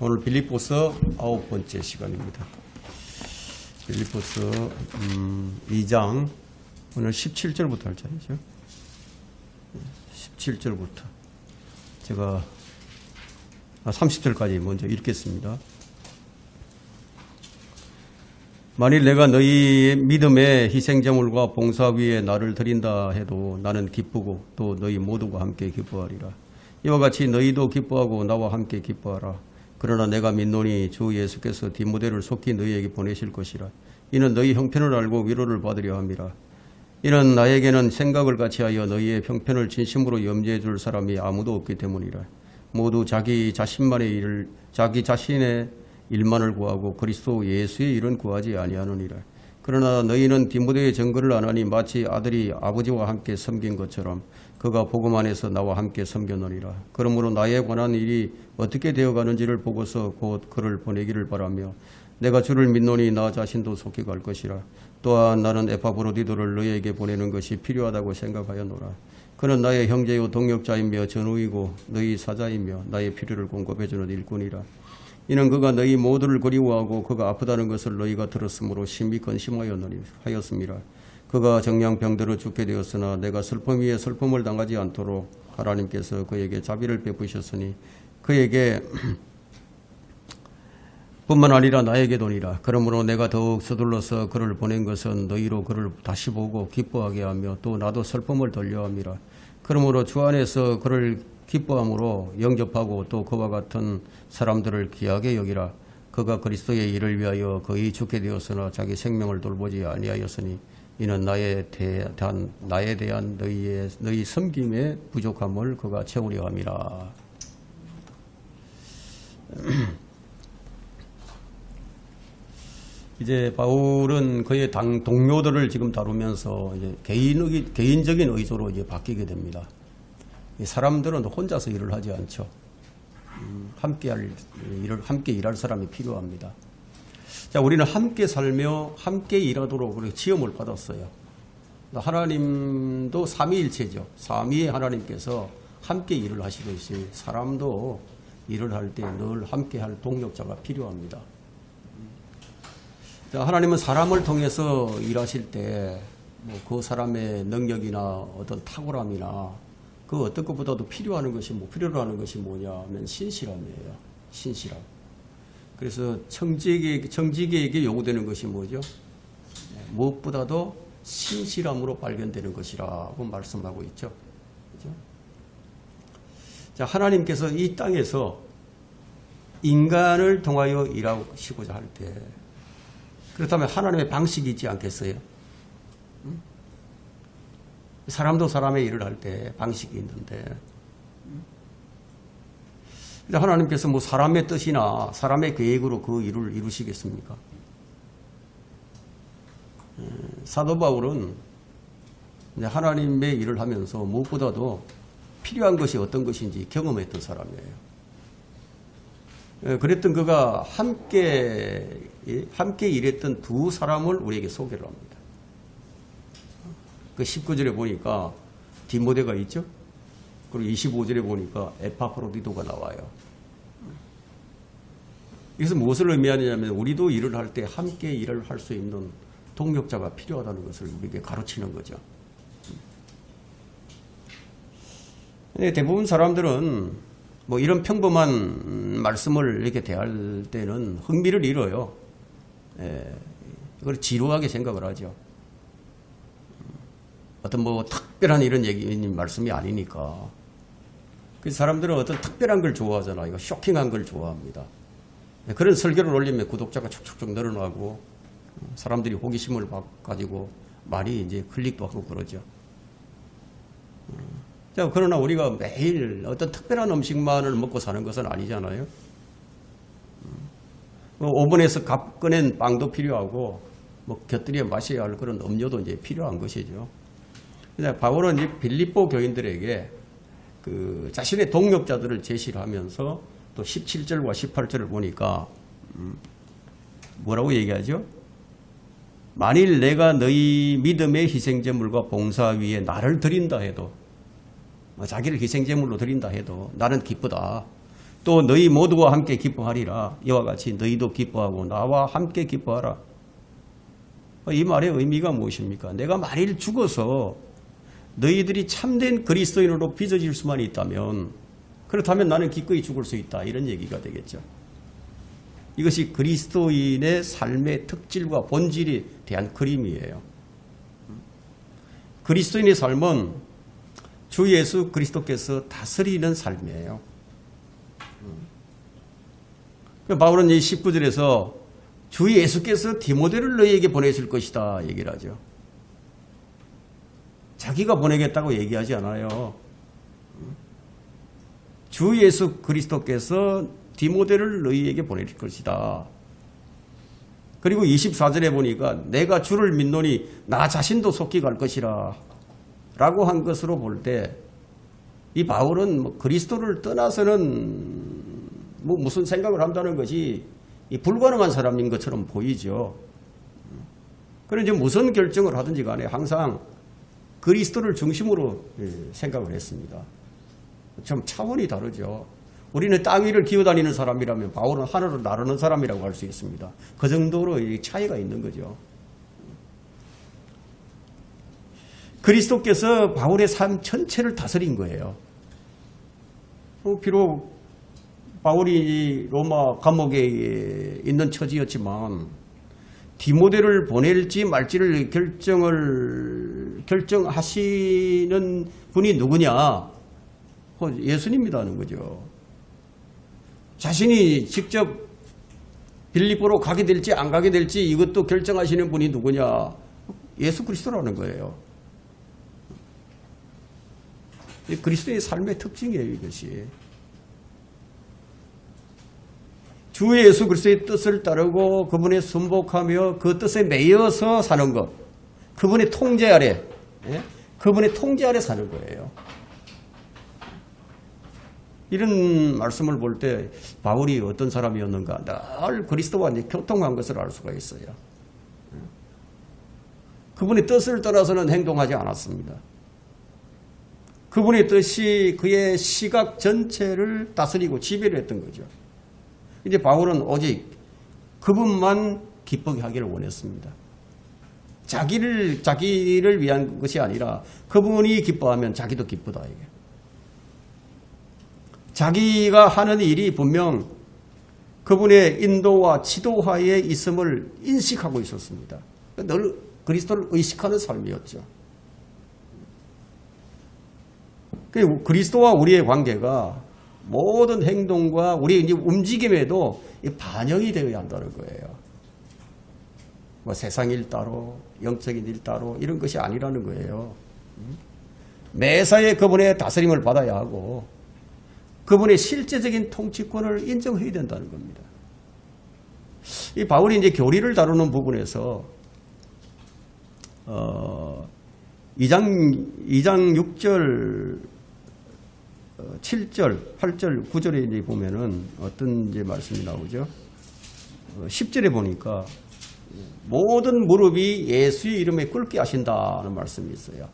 오늘 빌립보서 9번째 시간입니다. 빌립보서 2장 오늘 17절부터 할 자리죠. 17절부터 제가 30절까지 먼저 읽겠습니다. 만일 내가 너희 믿음의 희생제물과 봉사 위에 나를 드린다 해도 나는 기쁘고 또 너희 모두가 함께 기뻐하리라. 이와 같이 너희도 기뻐하고 나와 함께 기뻐하라. 그러나 내가 믿노니 주 예수께서 디모데를 속히 너희에게 보내실 것이라. 이는 너희 형편을 알고 위로를 받으려 함이라. 이는 나에게는 생각을 같이 하여 너희의 형편을 진심으로 염려해 줄 사람이 아무도 없기 때문이라. 모두 자기 자신의 일만을 구하고 그리스도 예수의 일은 구하지 아니하느니라. 그러나 너희는 디모데의 증거를 안 하니 마치 아들이 아버지와 함께 섬긴 것처럼 그가 복음 안에서 나와 함께 섬겼느니라. 그러므로 나에 관한 일이 어떻게 되어가는지를 보고서 곧 그를 보내기를 바라며 내가 주를 믿노니 나 자신도 속히 갈 것이라. 또한 나는 에파브로디도를 너희에게 보내는 것이 필요하다고 생각하였노라. 그는 나의 형제요 동역자이며 전우이고 너희 사자이며 나의 필요를 공급해주는 일꾼이라. 이는 그가 너희 모두를 그리워하고 그가 아프다는 것을 너희가 들었으므로 심히 근심하였음이라. 그가 정량병들어 죽게 되었으나 내가 슬픔 위에 슬픔을 당하지 않도록 하나님께서 그에게 자비를 베푸셨으니 그에게 뿐만 아니라 나에게도니라. 그러므로 내가 더욱 서둘러서 그를 보낸 것은 너희로 그를 다시 보고 기뻐하게 하며 또 나도 슬픔을 덜려 함이라. 그러므로 주 안에서 그를 기뻐함으로 영접하고 또 그와 같은 사람들을 귀하게 여기라. 그가 그리스도의 일을 위하여 거의 죽게 되었으나 자기 생명을 돌보지 아니하였으니 이는 나에 대한 너희 섬김의 부족함을 그가 채우려 함이라. 이제 바울은 그의 동료들을 지금 다루면서 이제 개인적인 의도로 이제 바뀌게 됩니다. 사람들은 혼자서 일을 하지 않죠. 함께 일할 사람이 필요합니다. 자, 우리는 함께 살며 함께 일하도록 그렇게 지음을 받았어요. 하나님도 삼위일체죠. 삼위의 하나님께서 함께 일을 하시듯이 사람도 일을 할 때 늘 함께 할 동력자가 필요합니다. 자, 하나님은 사람을 통해서 일하실 때 그 사람의 능력이나 어떤 탁월함이나 그 어떤 것보다도 필요로 하는 것이 뭐냐 하면 신실함이에요. 신실함. 그래서 청지기에게 요구되는 것이 뭐죠? 무엇보다도 신실함으로 발견되는 것이라고 말씀하고 있죠. 그렇죠? 자, 하나님께서 이 땅에서 인간을 통하여 일하시고자 할 때 그렇다면 하나님의 방식이 있지 않겠어요? 사람도 사람의 일을 할 때 방식이 있는데 하나님께서 뭐 사람의 뜻이나 사람의 계획으로 그 일을 이루시겠습니까? 사도 바울은 하나님의 일을 하면서 무엇보다도 필요한 것이 어떤 것인지 경험했던 사람이에요. 그랬던 그가 함께 일했던 두 사람을 우리에게 소개를 합니다. 그 19절에 보니까 디모데가 있죠. 그리고 25절에 보니까 에파프로디도가 나와요. 이것은 무엇을 의미하느냐면 우리도 일을 할 때 함께 일을 할 수 있는 동력자가 필요하다는 것을 우리에게 가르치는 거죠. 대부분 사람들은 뭐 이런 평범한 말씀을 이렇게 대할 때는 흥미를 잃어요. 이걸 지루하게 생각을 하죠. 어떤 뭐 특별한 이런 말씀이 아니니까. 그 사람들은 어떤 특별한 걸 좋아하잖아요. 쇼킹한 걸 좋아합니다. 그런 설교를 올리면 구독자가 촉촉 늘어나고 사람들이 호기심을 가지고 많이 이제 클릭도 하고 그러죠. 자, 그러나 우리가 매일 어떤 특별한 음식만을 먹고 사는 것은 아니잖아요. 오븐에서 꺼낸 빵도 필요하고 뭐 곁들여 마셔야 할 그런 음료도 이제 필요한 것이죠. 바울은 이 빌립보 교인들에게 그 자신의 동력자들을 제시를 하면서 또 17절과 18절을 보니까 뭐라고 얘기하죠? 만일 내가 너희 믿음의 희생제물과 봉사 위에 나를 드린다 해도 자기를 희생제물로 드린다 해도 나는 기쁘다. 또 너희 모두와 함께 기뻐하리라. 이와 같이 너희도 기뻐하고 나와 함께 기뻐하라. 이 말의 의미가 무엇입니까? 내가 만일 죽어서 너희들이 참된 그리스도인으로 빚어질 수만 있다면, 그렇다면 나는 기꺼이 죽을 수 있다, 이런 얘기가 되겠죠. 이것이 그리스도인의 삶의 특질과 본질에 대한 그림이에요. 그리스도인의 삶은 주 예수 그리스도께서 다스리는 삶이에요. 바울은 이 19절에서 주 예수께서 디모데를 너희에게 보내실 것이다 얘기를 하죠. 자기가 보내겠다고 얘기하지 않아요. 주 예수 그리스도께서 디모데를 너희에게 보내실 것이다. 그리고 24절에 보니까 내가 주를 믿노니 나 자신도 속히 갈 것이라 라고 한 것으로 볼 때 이 바울은 그리스도를 떠나서는 무슨 생각을 한다는 것이 불가능한 사람인 것처럼 보이죠. 그런데 무슨 결정을 하든지 간에 항상 그리스도를 중심으로 생각을 했습니다. 좀 차원이 다르죠. 우리는 땅 위를 기어다니는 사람이라면 바울은 하늘을 나르는 사람이라고 할 수 있습니다. 그 정도로 차이가 있는 거죠. 그리스도께서 바울의 삶 전체를 다스린 거예요. 비록 바울이 로마 감옥에 있는 처지였지만 디모데를 보낼지 말지를 결정하시는 분이 누구냐? 예수님이라는 거죠. 자신이 직접 빌립보로 가게 될지 안 가게 될지 이것도 결정하시는 분이 누구냐? 예수 그리스도라는 거예요. 그리스도의 삶의 특징이에요, 이것이. 주 예수 그리스도의 뜻을 따르고 그분의 순복하며 그 뜻에 매여서 사는 것. 그분의 통제 아래, 그분의 통제 아래 사는 거예요. 이런 말씀을 볼 때 바울이 어떤 사람이었는가 늘 그리스도와 이제 교통한 것을 알 수가 있어요. 그분의 뜻을 떠나서는 행동하지 않았습니다. 그분의 뜻이 그의 시각 전체를 다스리고 지배를 했던 거죠. 이제 바울은 오직 그분만 기쁘게 하기를 원했습니다. 자기를 위한 것이 아니라 그분이 기뻐하면 자기도 기쁘다, 이게. 자기가 하는 일이 분명 그분의 인도와 지도하에 있음을 인식하고 있었습니다. 늘 그리스도를 의식하는 삶이었죠. 그리스도와 우리의 관계가 모든 행동과 우리의 이제 움직임에도 반영이 되어야 한다는 거예요. 뭐 세상 일 따로, 영적인 일 따로 이런 것이 아니라는 거예요. 매사에 그분의 다스림을 받아야 하고 그분의 실제적인 통치권을 인정해야 된다는 겁니다. 이 바울이 이제 교리를 다루는 부분에서 2장 6절, 7절, 8절, 9절에 이제 보면은 어떤 이제 말씀이 나오죠. 10절에 보니까 모든 무릎이 예수의 이름에 꿇게 하신다는 말씀이 있어요.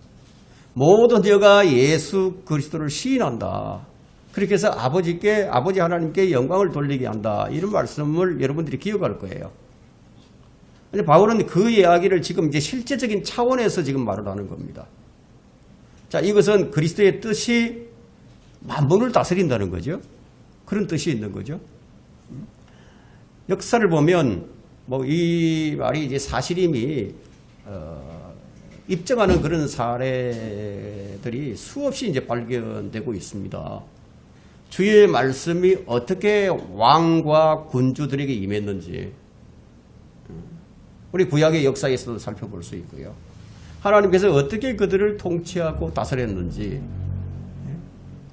모든 여가 예수 그리스도를 시인한다. 그렇게 해서 아버지 하나님께 영광을 돌리게 한다. 이런 말씀을 여러분들이 기억할 거예요. 근데 바울은 그 이야기를 지금 이제 실제적인 차원에서 지금 말을 하는 겁니다. 자, 이것은 그리스도의 뜻이 만물을 다스린다는 거죠. 그런 뜻이 있는 거죠. 역사를 보면 뭐 이 말이 이제 사실임이 입증하는 그런 사례들이 수없이 이제 발견되고 있습니다. 주의 말씀이 어떻게 왕과 군주들에게 임했는지 우리 구약의 역사에서도 살펴볼 수 있고요. 하나님께서 어떻게 그들을 통치하고 다스렸는지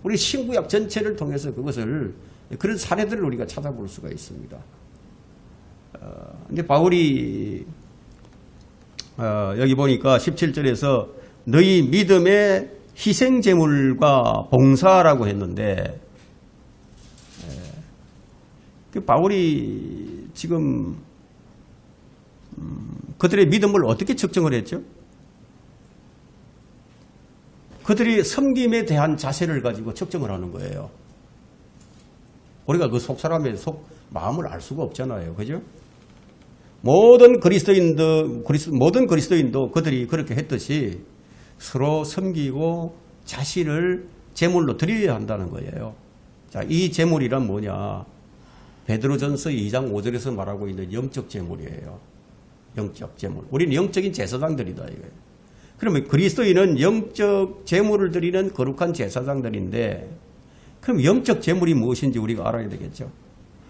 우리 신구약 전체를 통해서 그것을 그런 사례들을 우리가 찾아볼 수가 있습니다. 근데 바울이 여기 보니까 17절에서 너희 믿음의 희생제물과 봉사라고 했는데 그 바울이 지금 그들의 믿음을 어떻게 측정을 했죠? 그들이 섬김에 대한 자세를 가지고 측정을 하는 거예요. 우리가 그 속 사람의 속 마음을 알 수가 없잖아요. 그죠? 모든 그리스도인도 그들이 그렇게 했듯이 서로 섬기고 자신을 제물로 드려야 한다는 거예요. 자, 이 제물이란 뭐냐? 베드로전서 2장 5절에서 말하고 있는 영적 제물이에요. 영적 제물. 우리는 영적인 제사장들이다 이거예요. 그러면 그리스도인은 영적 제물을 드리는 거룩한 제사장들인데, 그럼 영적 제물이 무엇인지 우리가 알아야 되겠죠.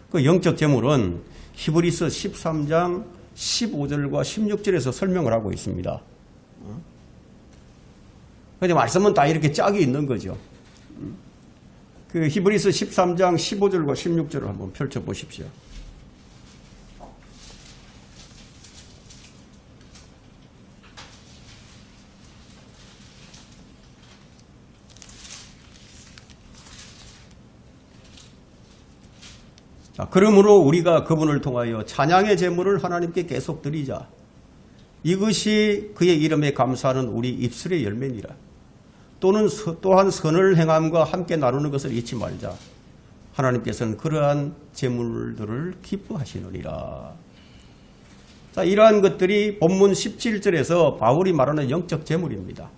그 영적 제물은 히브리서 13장 15절과 16절에서 설명을 하고 있습니다. 근데 말씀은 다 이렇게 짝이 있는 거죠. 그 히브리서 13장 15절과 16절을 한번 펼쳐 보십시오. 자, 그러므로 우리가 그분을 통하여 찬양의 제물을 하나님께 계속 드리자. 이것이 그의 이름에 감사하는 우리 입술의 열매니라. 또한 선을 행함과 함께 나누는 것을 잊지 말자. 하나님께서는 그러한 제물들을 기뻐하시느니라. 자, 이러한 것들이 본문 17절에서 바울이 말하는 영적 제물입니다.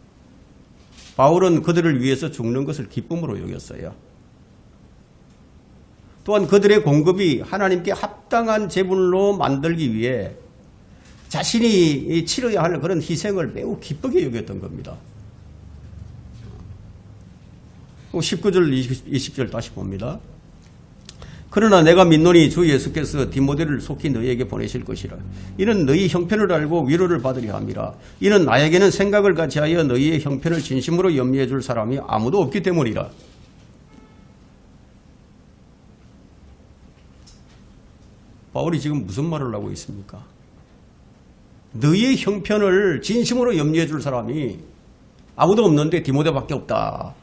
바울은 그들을 위해서 죽는 것을 기쁨으로 여겼어요. 또한 그들의 공급이 하나님께 합당한 제물로 만들기 위해 자신이 치러야 하는 그런 희생을 매우 기쁘게 여겼던 겁니다. 19절, 20절 다시 봅니다. 그러나 내가 믿노니 주 예수께서 디모데를 속히 너희에게 보내실 것이라. 이는 너희 형편을 알고 위로를 받으려 함이라. 이는 나에게는 생각을 같이 하여 너희의 형편을 진심으로 염려해 줄 사람이 아무도 없기 때문이라. 바울이 지금 무슨 말을 하고 있습니까? 너희의 형편을 진심으로 염려해 줄 사람이 아무도 없는데 디모데밖에 없다.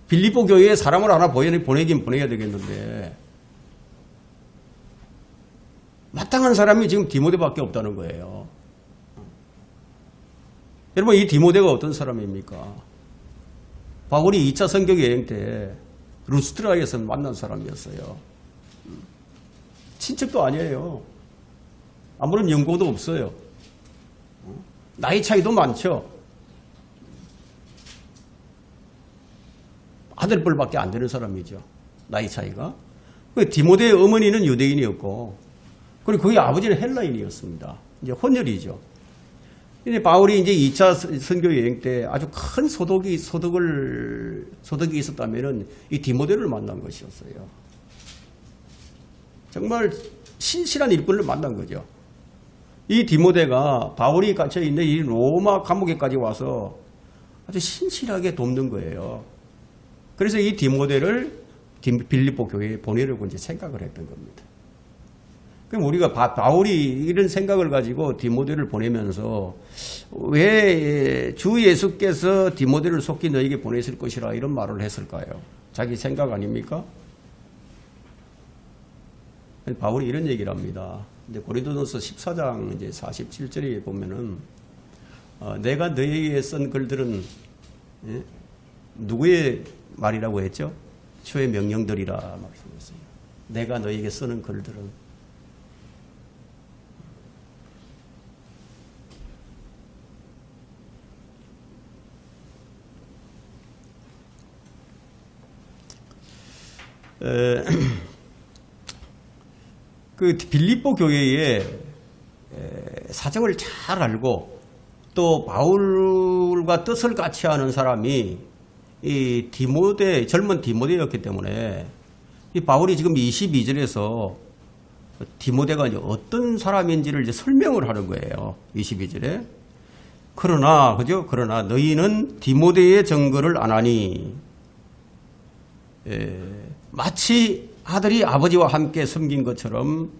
빌립보 교회에 사람을 하나 보내긴 보내야 되겠는데 마땅한 사람이 지금 디모데밖에 없다는 거예요. 여러분, 이 디모데가 어떤 사람입니까? 바울이 2차 선교 여행 때 루스트라에서 만난 사람이었어요. 친척도 아니에요. 아무런 연고도 없어요. 나이 차이도 많죠. 아들뻘밖에 안 되는 사람이죠. 나이 차이가. 디모데의 어머니는 유대인이었고, 그리고 그의 아버지는 헬라인이었습니다. 이제 혼혈이죠. 근데 바울이 이제 2차 선교 여행 때 아주 큰 소득이 있었다면은 이 디모데를 만난 것이었어요. 정말 신실한 일꾼을 만난 거죠. 이 디모데가 바울이 갇혀 있는 이 로마 감옥에까지 와서 아주 신실하게 돕는 거예요. 그래서 이 디모데를 빌립보 교회에 보내려고 이제 생각을 했던 겁니다. 그럼 우리가 바울이 이런 생각을 가지고 디모데를 보내면서 왜 주 예수께서 디모데를 속히 너에게 보내실 것이라 이런 말을 했을까요? 자기 생각 아닙니까? 바울이 이런 얘기를 합니다. 이제 고린도전서 14장 이제 47절에 보면은 내가 너에게 쓴 글들은 누구의 말이라고 했죠? 주의 명령들이라 말씀했어요. 내가 너에게 쓰는 글들은 그 빌립보 교회의 사정을 잘 알고 또 바울과 뜻을 같이 하는 사람이 이 젊은 디모데였기 때문에 이 바울이 지금 22절에서 디모데가 이제 어떤 사람인지를 이제 설명을 하는 거예요. 22절에. 그러나 너희는 디모데의 증거를 안 하니 마치 아들이 아버지와 함께 섬긴 것처럼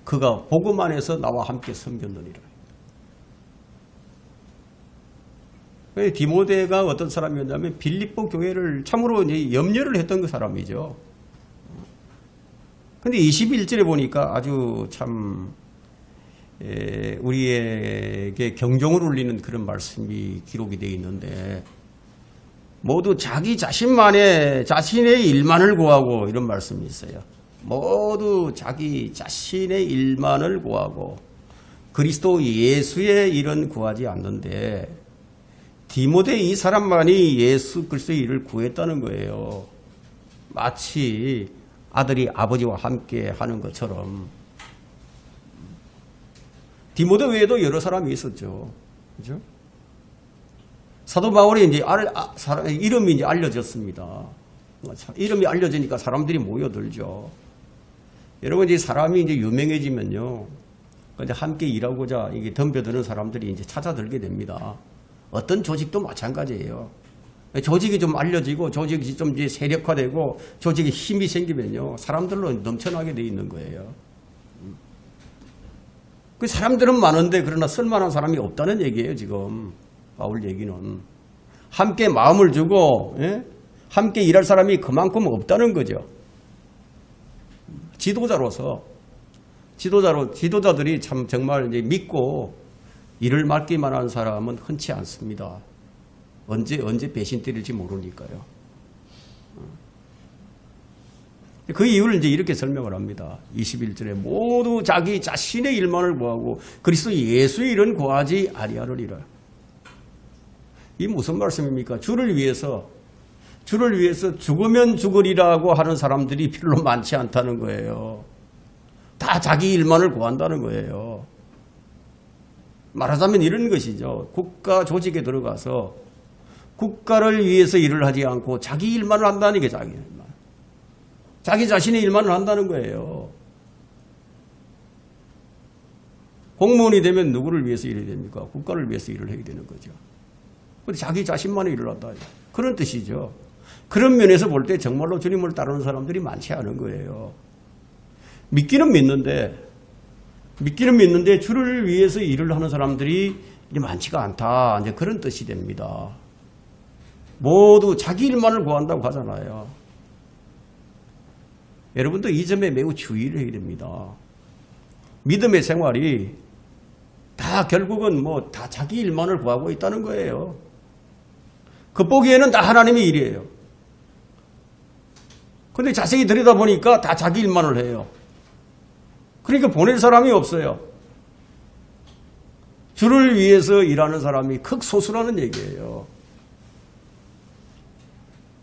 그가 복음 안에서 나와 함께 섬겼느니라. 디모데가 어떤 사람이었냐면 빌립보 교회를 참으로 이제 염려를 했던 그 사람이죠. 근데 21절에 보니까 아주 참 우리에게 경종을 울리는 그런 말씀이 기록이 되어 있는데 모두 자기 자신의 일만을 구하고 이런 말씀이 있어요. 모두 자기 자신의 일만을 구하고 그리스도 예수의 일은 구하지 않는데 디모데 이 사람만이 예수 그리스도의 일을 구했다는 거예요. 마치 아들이 아버지와 함께 하는 것처럼. 디모데 외에도 여러 사람이 있었죠. 그죠? 사도 바울이 이제 이름이 이제 알려졌습니다. 이름이 알려지니까 사람들이 모여들죠. 여러분, 이제 사람이 이제 유명해지면요. 근데 함께 일하고자 이게 덤벼드는 사람들이 이제 찾아들게 됩니다. 어떤 조직도 마찬가지예요. 조직이 좀 알려지고 조직이 좀 이제 세력화되고 조직에 힘이 생기면요. 사람들로 넘쳐나게 돼 있는 거예요. 그 사람들은 많은데 그러나 쓸만한 사람이 없다는 얘기예요, 지금. 바울 얘기는. 함께 마음을 주고, 예? 함께 일할 사람이 그만큼 없다는 거죠. 지도자들이 참 정말 이제 믿고 일을 맡기만 한 사람은 흔치 않습니다. 언제 배신 때릴지 모르니까요. 그 이유를 이제 이렇게 설명을 합니다. 21절에 모두 자기 자신의 일만을 구하고 그리스도 예수의 일은 구하지 아니하느니라. 이 무슨 말씀입니까? 주를 위해서 죽으면 죽으리라고 하는 사람들이 별로 많지 않다는 거예요. 다 자기 일만을 구한다는 거예요. 말하자면 이런 것이죠. 국가 조직에 들어가서 국가를 위해서 일을 하지 않고 자기 일만을 한다는 게 자기 일만. 자기 자신의 일만을 한다는 거예요. 공무원이 되면 누구를 위해서 일해야 됩니까? 국가를 위해서 일을 해야 되는 거죠. 근데 자기 자신만의 일을 한다. 그런 뜻이죠. 그런 면에서 볼 때 정말로 주님을 따르는 사람들이 많지 않은 거예요. 믿기는 믿는데 주를 위해서 일을 하는 사람들이 이제 많지가 않다. 이제 그런 뜻이 됩니다. 모두 자기 일만을 구한다고 하잖아요. 여러분도 이 점에 매우 주의를 해야 됩니다. 믿음의 생활이 다 결국은 다 자기 일만을 구하고 있다는 거예요. 겉보기에는 다 하나님의 일이에요. 근데 자세히 들여다보니까 다 자기 일만을 해요. 그러니까 보낼 사람이 없어요. 주를 위해서 일하는 사람이 극소수라는 얘기예요.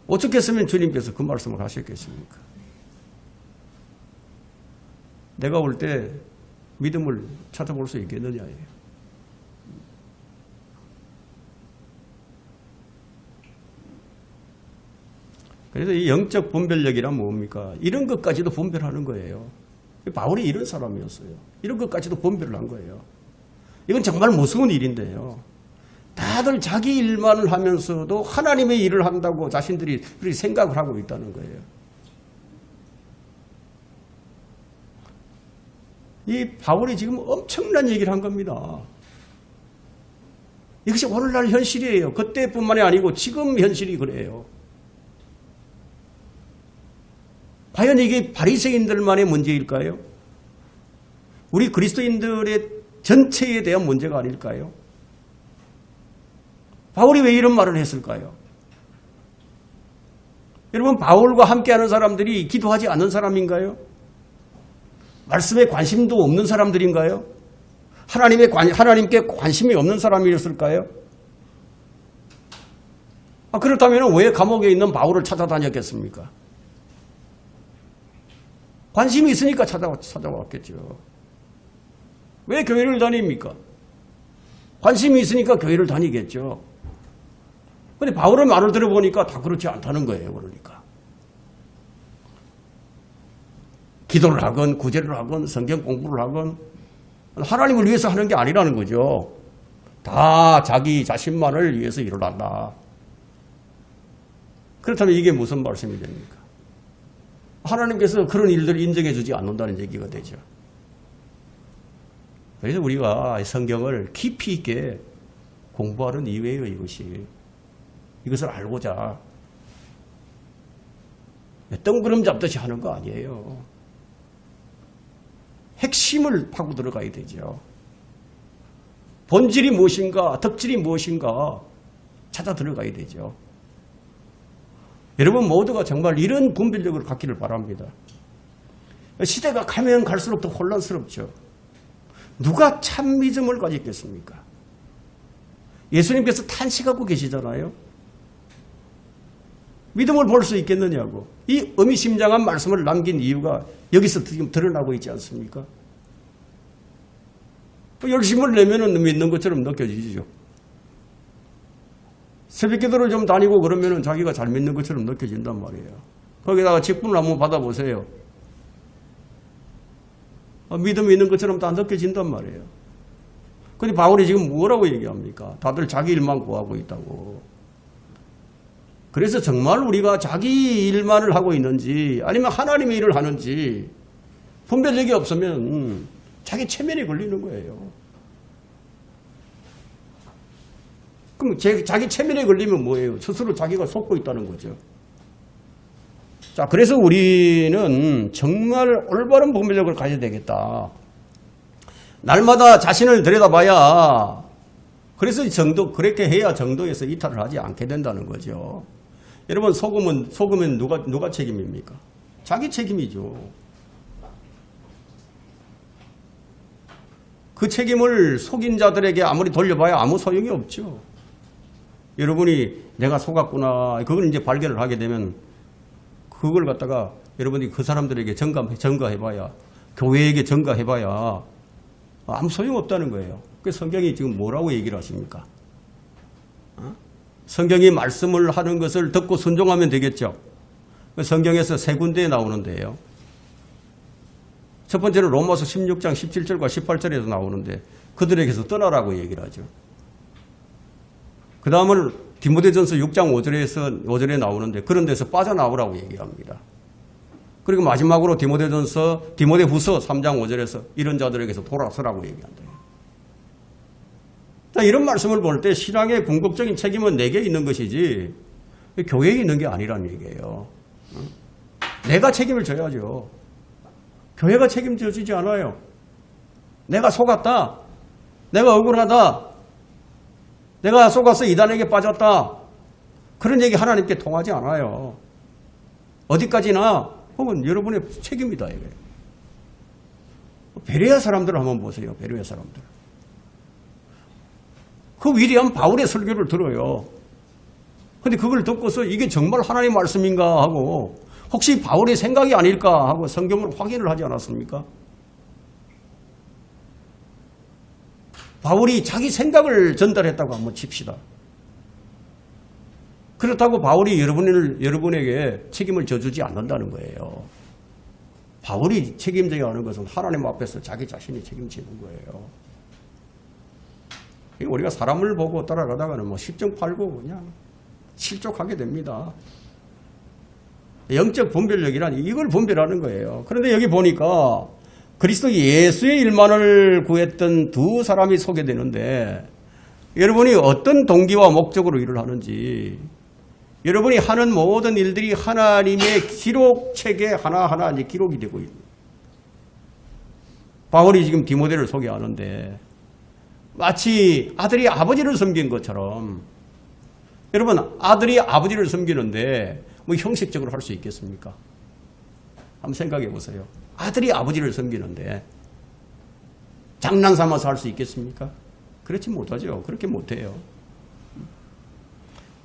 어떻게 했으면 주님께서 그 말씀을 하셨겠습니까? 내가 올 때 믿음을 찾아볼 수 있겠느냐예요. 그래서 이 영적 분별력이란 뭡니까? 이런 것까지도 분별하는 거예요. 바울이 이런 사람이었어요. 이런 것까지도 분별을 한 거예요. 이건 정말 무서운 일인데요. 다들 자기 일만을 하면서도 하나님의 일을 한다고 자신들이 그렇게 생각을 하고 있다는 거예요. 이 바울이 지금 엄청난 얘기를 한 겁니다. 이것이 오늘날 현실이에요. 그때뿐만이 아니고 지금 현실이 그래요. 과연 이게 바리새인들만의 문제일까요? 우리 그리스도인들의 전체에 대한 문제가 아닐까요? 바울이 왜 이런 말을 했을까요? 여러분, 바울과 함께하는 사람들이 기도하지 않는 사람인가요? 말씀에 관심도 없는 사람들인가요? 하나님께 관심이 없는 사람이었을까요? 그렇다면 왜 감옥에 있는 바울을 찾아다녔겠습니까? 관심이 있으니까 찾아왔겠죠. 왜 교회를 다닙니까? 관심이 있으니까 교회를 다니겠죠. 근데 바울의 말을 들어보니까 다 그렇지 않다는 거예요. 그러니까. 기도를 하건 구제를 하건 성경 공부를 하건 하나님을 위해서 하는 게 아니라는 거죠. 다 자기 자신만을 위해서 일을 한다. 그렇다면 이게 무슨 말씀이 됩니까? 하나님께서 그런 일들을 인정해 주지 않는다는 얘기가 되죠. 그래서 우리가 성경을 깊이 있게 공부하는 이유예요, 이것이. 이것을 알고자 뜬구름 잡듯이 하는 거 아니에요. 핵심을 파고 들어가야 되죠. 본질이 무엇인가, 덕질이 무엇인가 찾아 들어가야 되죠. 여러분 모두가 정말 이런 분별력을 갖기를 바랍니다. 시대가 가면 갈수록 더 혼란스럽죠. 누가 참 믿음을 가졌겠습니까? 예수님께서 탄식하고 계시잖아요. 믿음을 볼 수 있겠느냐고. 이 의미심장한 말씀을 남긴 이유가 여기서 지금 드러나고 있지 않습니까? 열심을 내면은 믿는 것처럼 느껴지죠. 새벽기도를 좀 다니고 그러면은 자기가 잘 믿는 것처럼 느껴진단 말이에요. 거기다가 직분을 한번 받아보세요. 믿음이 있는 것처럼 다 느껴진단 말이에요. 근데 바울이 지금 뭐라고 얘기합니까? 다들 자기 일만 구하고 있다고. 그래서 정말 우리가 자기 일만을 하고 있는지 아니면 하나님의 일을 하는지 분별력이 없으면 자기 체면에 걸리는 거예요. 그럼 자기 체면에 걸리면 뭐예요? 스스로 자기가 속고 있다는 거죠. 자, 그래서 우리는 정말 올바른 분별력을 가져야 되겠다. 날마다 자신을 들여다봐야, 그래서 그렇게 해야 정도에서 이탈을 하지 않게 된다는 거죠. 여러분, 속으면 누가 책임입니까? 자기 책임이죠. 그 책임을 속인 자들에게 아무리 돌려봐야 아무 소용이 없죠. 여러분이 내가 속았구나, 그걸 이제 발견을 하게 되면 그걸 갖다가 여러분이 그 사람들에게 전가해봐야, 교회에게 전가해봐야 아무 소용없다는 거예요. 그 성경이 지금 뭐라고 얘기를 하십니까? 성경이 말씀을 하는 것을 듣고 순종하면 되겠죠. 성경에서 세 군데에 나오는데요. 첫 번째는 로마서 16장 17절과 18절에서 나오는데 그들에게서 떠나라고 얘기를 하죠. 그 다음은 디모데전서 6장 5절에 나오는데 그런 데서 빠져나오라고 얘기합니다. 그리고 마지막으로 디모데후서 3장 5절에서 이런 자들에게서 돌아서라고 얘기한다. 이런 말씀을 볼 때 신앙의 궁극적인 책임은 내게 있는 것이지 교회에 있는 게 아니라는 얘기예요. 내가 책임을 져야죠. 교회가 책임져 주지 않아요. 내가 속았다. 내가 억울하다. 내가 속아서 이단에게 빠졌다. 그런 얘기 하나님께 통하지 않아요. 어디까지나 혹은 여러분의 책임이다. 이게. 베레아 사람들을 한번 보세요. 베레아 사람들. 그 위대한 바울의 설교를 들어요. 근데 그걸 듣고서 이게 정말 하나님 말씀인가 하고 혹시 바울의 생각이 아닐까 하고 성경을 확인을 하지 않았습니까? 바울이 자기 생각을 전달했다고 한번 칩시다. 그렇다고 바울이 여러분에게 책임을 져주지 않는다는 거예요. 바울이 책임져야 하는 것은 하나님 앞에서 자기 자신이 책임지는 거예요. 우리가 사람을 보고 따라가다가는 뭐 10정 8구 그냥 실족하게 됩니다. 영적 분별력이란 이걸 분별하는 거예요. 그런데 여기 보니까 그리스도 예수의 일만을 구했던 두 사람이 소개되는데 여러분이 어떤 동기와 목적으로 일을 하는지 여러분이 하는 모든 일들이 하나님의 기록책에 하나하나 이제 기록이 되고 있는 바울이 지금 디모데를 소개하는데 마치 아들이 아버지를 섬긴 것처럼 여러분 아들이 아버지를 섬기는데 뭐 형식적으로 할 수 있겠습니까? 한번 생각해 보세요. 아들이 아버지를 섬기는데 장난 삼아서 할 수 있겠습니까? 그렇지 못하죠. 그렇게 못해요.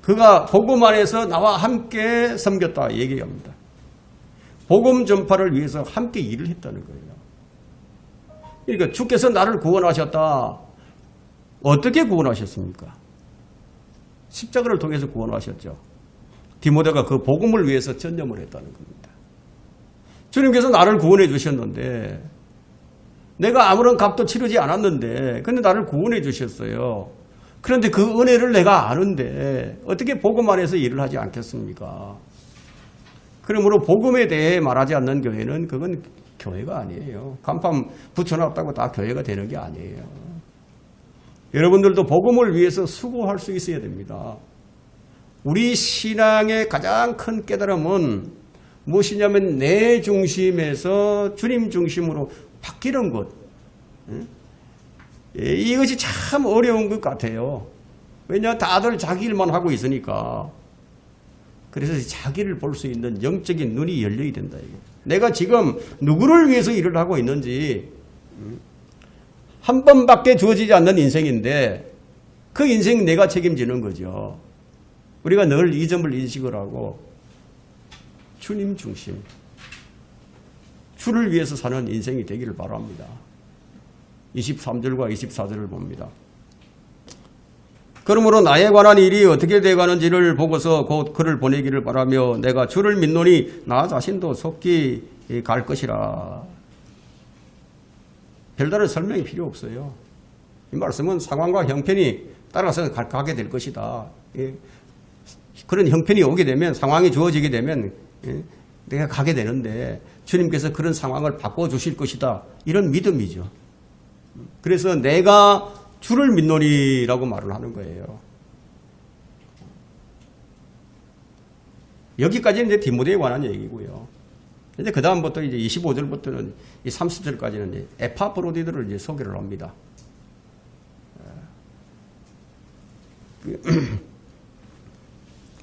그가 복음 안에서 나와 함께 섬겼다 얘기합니다. 복음 전파를 위해서 함께 일을 했다는 거예요. 그러니까 주께서 나를 구원하셨다. 어떻게 구원하셨습니까? 십자가를 통해서 구원하셨죠. 디모데가 그 복음을 위해서 전념을 했다는 겁니다. 주님께서 나를 구원해 주셨는데 내가 아무런 값도 치르지 않았는데 근데 나를 구원해 주셨어요. 그런데 그 은혜를 내가 아는데 어떻게 복음 안에서 일을 하지 않겠습니까? 그러므로 복음에 대해 말하지 않는 교회는 그건 교회가 아니에요. 간판 붙여놨다고 다 교회가 되는 게 아니에요. 여러분들도 복음을 위해서 수고할 수 있어야 됩니다. 우리 신앙의 가장 큰 깨달음은 무엇이냐면 내 중심에서 주님 중심으로 바뀌는 것. 이것이 참 어려운 것 같아요. 왜냐 다들 자기 일만 하고 있으니까. 그래서 자기를 볼 수 있는 영적인 눈이 열려야 된다. 이거. 내가 지금 누구를 위해서 일을 하고 있는지 한 번밖에 주어지지 않는 인생인데 그 인생 내가 책임지는 거죠. 우리가 늘 이 점을 인식을 하고 주님 중심, 주를 위해서 사는 인생이 되기를 바랍니다. 23절과 24절을 봅니다. 그러므로 나에 관한 일이 어떻게 돼가는지를 보고서 곧 그를 보내기를 바라며 내가 주를 믿노니 나 자신도 속히 갈 것이라. 별다른 설명이 필요 없어요. 이 말씀은 상황과 형편이 따라서 가게 될 것이다. 그런 형편이 오게 되면, 상황이 주어지게 되면 내가 가게 되는데 주님께서 그런 상황을 바꿔주실 것이다. 이런 믿음이죠. 그래서 내가 주를 믿노니라고 말을 하는 거예요. 여기까지는 이제 디모데에 관한 얘기고요. 이제 그 다음부터 이제 25절부터는 이 30절까지는 이제 에파프로디도를 이제 소개를 합니다.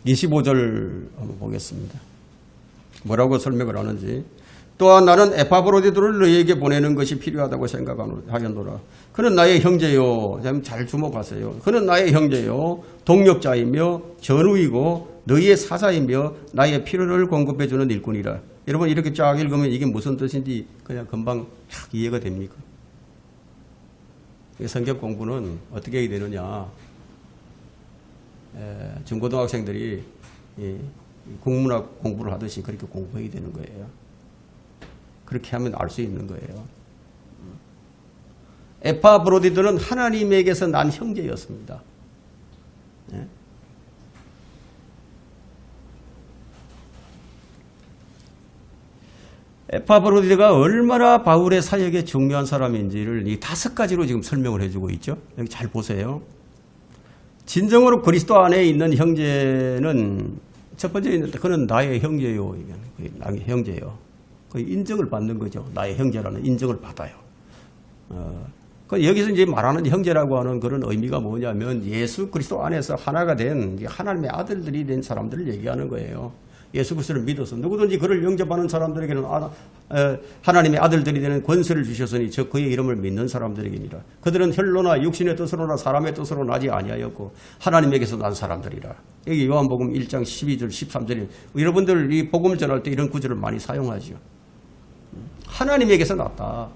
25절 한번 보겠습니다. 뭐라고 설명을 하는지. 또한 나는 에파브로디도를 너희에게 보내는 것이 필요하다고 생각하였노라. 그는 나의 형제요. 잘 주목하세요. 그는 나의 형제요. 동력자이며 전우이고 너희의 사자이며 나의 필요를 공급해주는 일꾼이라. 여러분 이렇게 쫙 읽으면 이게 무슨 뜻인지 그냥 금방 쫙 이해가 됩니까? 성경 공부는 어떻게 해야 되느냐. 중고등학생들이 국문학 공부를 하듯이 그렇게 공부해야 되는 거예요. 그렇게 하면 알 수 있는 거예요. 에파브로디도는 하나님에게서 난 형제였습니다. 네? 에파브로디도가 얼마나 바울의 사역에 중요한 사람인지를 이 5가지로 지금 설명을 해주고 있죠. 여기 잘 보세요. 진정으로 그리스도 안에 있는 형제는 첫 번째 그는 나의 형제요. 나의 형제요. 그 인정을 받는 거죠. 나의 형제라는 인정을 받아요. 여기서 이제 말하는 형제라고 하는 그런 의미가 뭐냐면 예수 그리스도 안에서 하나가 된 하나님의 아들들이 된 사람들을 얘기하는 거예요. 예수 그리스도를 믿어서 누구든지 그를 영접하는 사람들에게는 하나님의 아들들이 되는 권세를 주셨으니 저 그의 이름을 믿는 사람들에게니라. 그들은 혈로나 육신의 뜻으로나 사람의 뜻으로 나지 아니하였고 하나님에게서 난 사람들이라. 여기 요한복음 1장 12절 13절에 여러분들 이 복음을 전할 때 이런 구절을 많이 사용하죠. 하나님에게서 났다.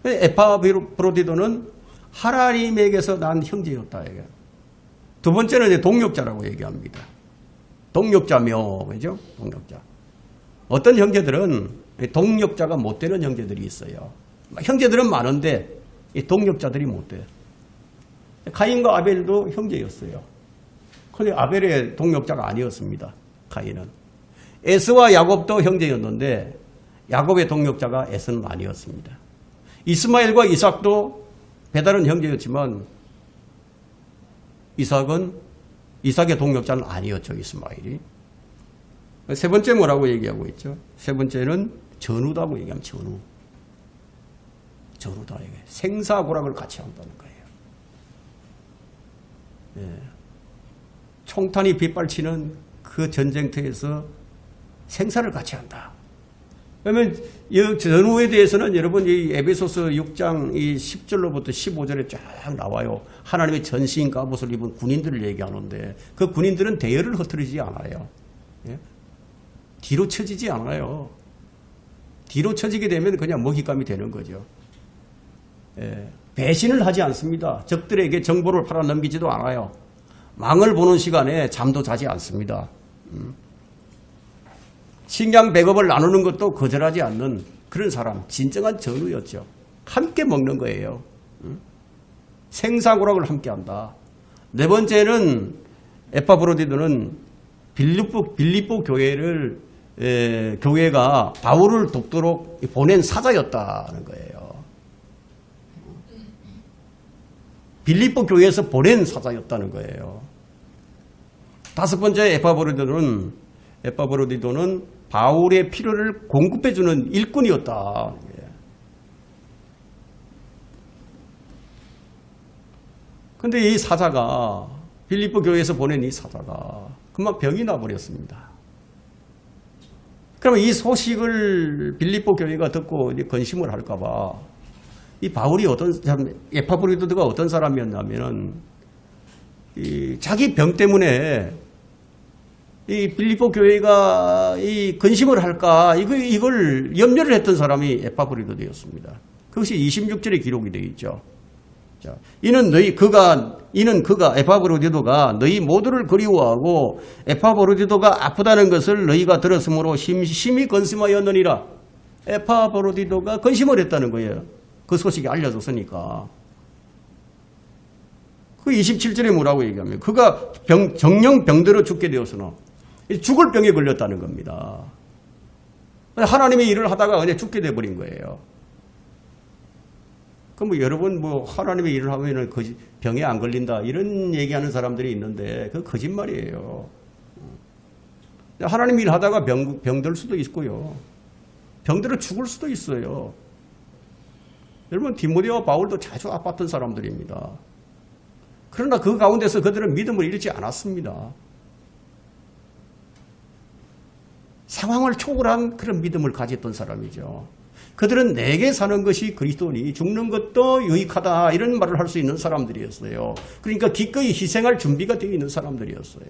에파브로디도는 하나님에게서 난 형제였다. 두 번째는 이제 동력자라고 얘기합니다. 동력자며, 그죠? 동력자. 어떤 형제들은 동력자가 못 되는 형제들이 있어요. 형제들은 많은데 이 동력자들이 못 돼요. 가인과 아벨도 형제였어요. 그런데 아벨의 동력자가 아니었습니다. 가인은. 에스와 야곱도 형제였는데 야곱의 동력자가 에스는 아니었습니다. 이스마엘과 이삭도 배달은 형제였지만 이삭의 동력자는 아니었죠. 이스마엘이. 세 번째 뭐라고 얘기하고 있죠? 세 번째는 전우다고 얘기하면 전우다. 생사고락을 같이 한다는 거예요. 예. 총탄이 빗발치는 그 전쟁터에서 생사를 같이 한다. 그러면 이 전후에 대해서는 여러분 이 에베소서 6장 이 10절로부터 15절에 쫙 나와요. 하나님의 전신 갑옷을 입은 군인들을 얘기하는데 그 군인들은 대열을 흩어지지 않아요. 예? 뒤로 쳐지지 않아요. 뒤로 쳐지게 되면 그냥 먹잇감이 되는 거죠. 예. 배신을 하지 않습니다. 적들에게 정보를 팔아넘기지도 않아요. 망을 보는 시간에 잠도 자지 않습니다. 식량 백업을 나누는 것도 거절하지 않는 그런 사람, 진정한 전우였죠. 함께 먹는 거예요. 생사고락을 함께 한다. 네 번째는 에파브로디도는 빌립보 교회가 바울을 돕도록 보낸 사자였다는 거예요. 빌립보 교회에서 보낸 사자였다는 거예요. 다섯 번째 에파브로디도는 바울의 필요를 공급해주는 일꾼이었다. 그런데 이 사자가 빌립보 교회에서 보낸 이 사자가 금방 병이 나버렸습니다. 그러면 이 소식을 빌립보 교회가 듣고 이제 건심을 할까봐 이 바울이 에파브로디도가 어떤 사람이었냐면은 이 자기 병 때문에 이 빌립보 교회가 이 건심을 할까 이걸 염려를 했던 사람이 에파브로디도였습니다. 그것이 26절에 기록이 되어 있죠. 자, 이는 그가 에파브로디도가 너희 모두를 그리워하고 에파브로디도가 아프다는 것을 너희가 들었으므로 심히 건심하였느니라. 에파브로디도가 건심을 했다는 거예요. 그 소식이 알려졌으니까. 그 27절에 뭐라고 얘기하면 그가 정령 병들어 죽게 되었으나 죽을 병에 걸렸다는 겁니다. 하나님의 일을 하다가 그냥 죽게 돼버린 거예요. 그럼 여러분 하나님의 일을 하면은 병에 안 걸린다 이런 얘기하는 사람들이 있는데 그 거짓말이에요. 하나님 일 하다가 병들 수도 있고요. 병들어 죽을 수도 있어요. 여러분 디모데와 바울도 자주 아팠던 사람들입니다. 그러나 그 가운데서 그들은 믿음을 잃지 않았습니다. 상황을 초월한 그런 믿음을 가졌던 사람이죠. 그들은 내게 사는 것이 그리스도니 죽는 것도 유익하다 이런 말을 할 수 있는 사람들이었어요. 그러니까 기꺼이 희생할 준비가 되어 있는 사람들이었어요.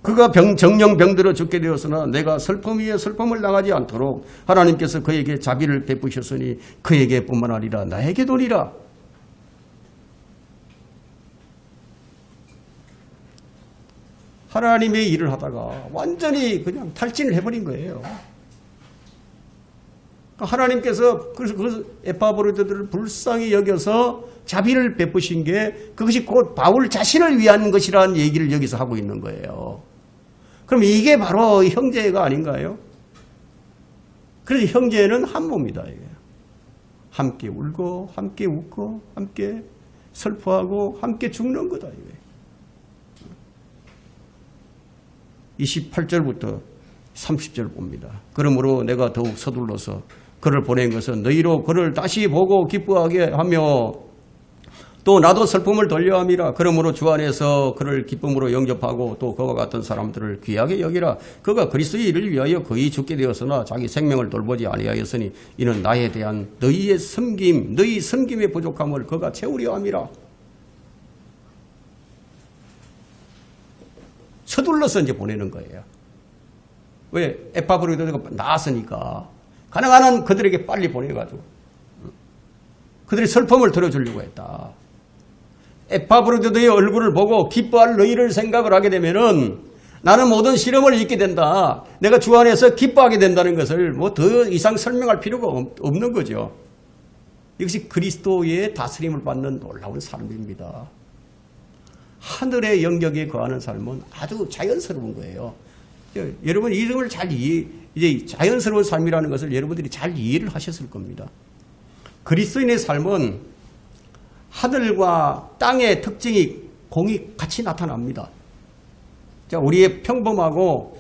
그가 정령 병들어 죽게 되었으나 내가 슬픔 위에 슬픔을 당하지 않도록 하나님께서 그에게 자비를 베푸셨으니 그에게뿐만 아니라 나에게도리라. 하나님의 일을 하다가 완전히 그냥 탈진을 해버린 거예요. 하나님께서 그래서 에파브로디도를 불쌍히 여겨서 자비를 베푸신 게 그것이 곧 바울 자신을 위한 것이라는 얘기를 여기서 하고 있는 거예요. 그럼 이게 바로 형제가 아닌가요? 그래서 형제는 한 몸이다. 이게. 함께 울고 함께 웃고 함께 슬퍼하고 함께 죽는 거다. 이게. 28절부터 30절 봅니다. 그러므로 내가 더욱 서둘러서 그를 보낸 것은 너희로 그를 다시 보고 기뻐하게 하며 또 나도 슬픔을 돌려함이라. 그러므로 주 안에서 그를 기쁨으로 영접하고 또 그와 같은 사람들을 귀하게 여기라. 그가 그리스도의 일을 위하여 거의 죽게 되었으나 자기 생명을 돌보지 아니하였으니 이는 나에 대한 너희 섬김의 부족함을 그가 채우려 함이라. 서둘러서 이제 보내는 거예요. 왜? 에파브로디도가 나았으니까 가능한 한 그들에게 빨리 보내가지고 그들의 슬픔을 들어주려고 했다. 에파브로디도의 얼굴을 보고 기뻐할 너희를 생각을 하게 되면은 나는 모든 시련을 잊게 된다. 내가 주 안에서 기뻐하게 된다는 것을 더 이상 설명할 필요가 없는 거죠. 이것이 그리스도의 다스림을 받는 놀라운 삶입니다. 하늘의 영역에 거하는 삶은 아주 자연스러운 거예요. 여러분 이름을 이제 자연스러운 삶이라는 것을 여러분들이 잘 이해를 하셨을 겁니다. 그리스도인의 삶은 하늘과 땅의 특징이 공이 같이 나타납니다. 자, 우리의 평범하고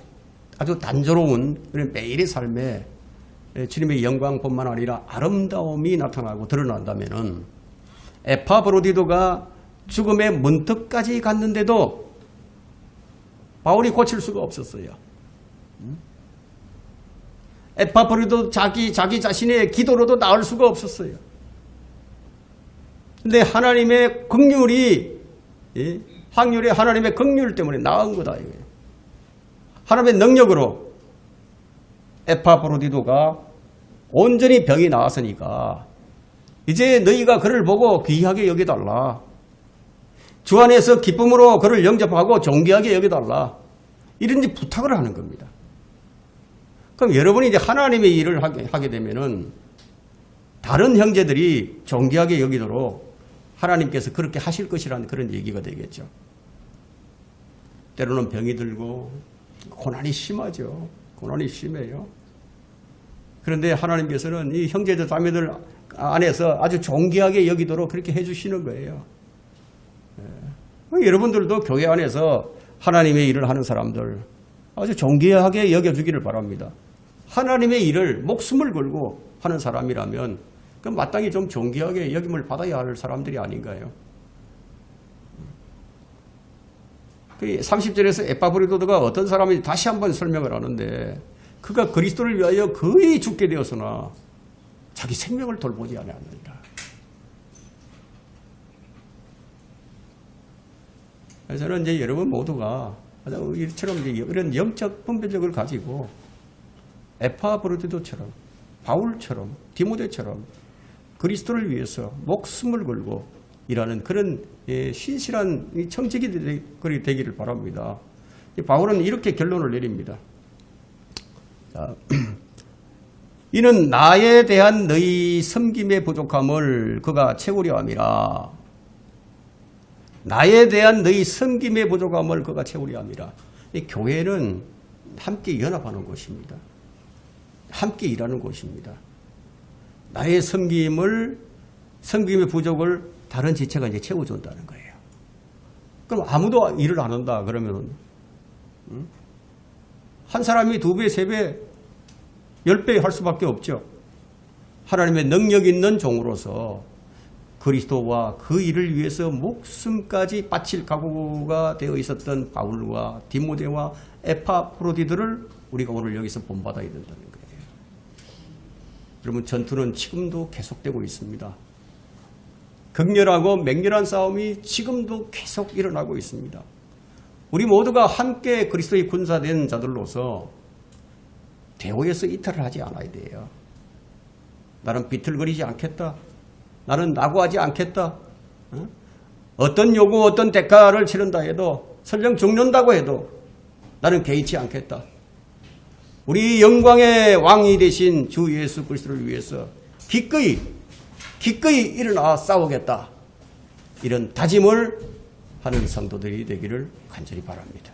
아주 단조로운 매일의 삶에 주님의 영광뿐만 아니라 아름다움이 나타나고 드러난다면은 에파브로디도가 죽음의 문턱까지 갔는데도 바울이 고칠 수가 없었어요. 에파브로디도 자기 자신의 기도로도 나을 수가 없었어요. 근데 하나님의 긍휼이 확률이 하나님의 긍휼 때문에 나은 거다. 이거예요. 하나님의 능력으로 에파브로디도가 온전히 병이 나았으니까 이제 너희가 그를 보고 귀하게 여겨달라. 주 안에서 기쁨으로 그를 영접하고 존귀하게 여겨달라. 이런 부탁을 하는 겁니다. 그럼 여러분이 이제 하나님의 일을 하게 되면은 다른 형제들이 존귀하게 여기도록 하나님께서 그렇게 하실 것이라는 그런 얘기가 되겠죠. 때로는 병이 들고 고난이 심하죠. 고난이 심해요. 그런데 하나님께서는 이 형제들 자매들 안에서 아주 존귀하게 여기도록 그렇게 해주시는 거예요. 여러분들도 교회 안에서 하나님의 일을 하는 사람들 아주 존귀하게 여겨주기를 바랍니다. 하나님의 일을 목숨을 걸고 하는 사람이라면 그럼 마땅히 좀 존귀하게 여김을 받아야 할 사람들이 아닌가요? 30절에서 에파브리도가 어떤 사람인지 다시 한번 설명을 하는데 그가 그리스도를 위하여 거의 죽게 되었으나 자기 생명을 돌보지 않았느니라. 그래서 저는 이제 여러분 모두가 이처럼 이런 영적 분별력을 가지고 에파브로디도처럼 바울처럼 디모데처럼 그리스도를 위해서 목숨을 걸고 일하는 그런 신실한 청직이 되기를 바랍니다. 바울은 이렇게 결론을 내립니다. 자, 이는 나에 대한 너희 섬김의 부족함을 그가 채우려 함이라. 나에 대한 너희 섬김의 부족함을 그가 채우려 함이라. 이 교회는 함께 연합하는 곳입니다. 함께 일하는 곳입니다. 나의 섬김의 부족을 다른 지체가 이제 채워준다는 거예요. 그럼 아무도 일을 안 한다 그러면 한 사람이 2배, 3배, 10배 할 수밖에 없죠. 하나님의 능력 있는 종으로서 그리스도와 그 일을 위해서 목숨까지 바칠 각오가 되어 있었던 바울과 디모데와 에파프로디들을 우리가 오늘 여기서 본받아야 된다는 거예요. 여러분, 전투는 지금도 계속되고 있습니다. 극렬하고 맹렬한 싸움이 지금도 계속 일어나고 있습니다. 우리 모두가 함께 그리스도의 군사된 자들로서 대오에서 이탈을 하지 않아야 돼요. 나는 비틀거리지 않겠다. 나는 낙오하지 않겠다. 어떤 요구, 어떤 대가를 치른다 해도 설령 죽는다고 해도 나는 개의치 않겠다. 우리 영광의 왕이 되신 주 예수 그리스도를 위해서 기꺼이 일어나 싸우겠다. 이런 다짐을 하는 성도들이 되기를 간절히 바랍니다.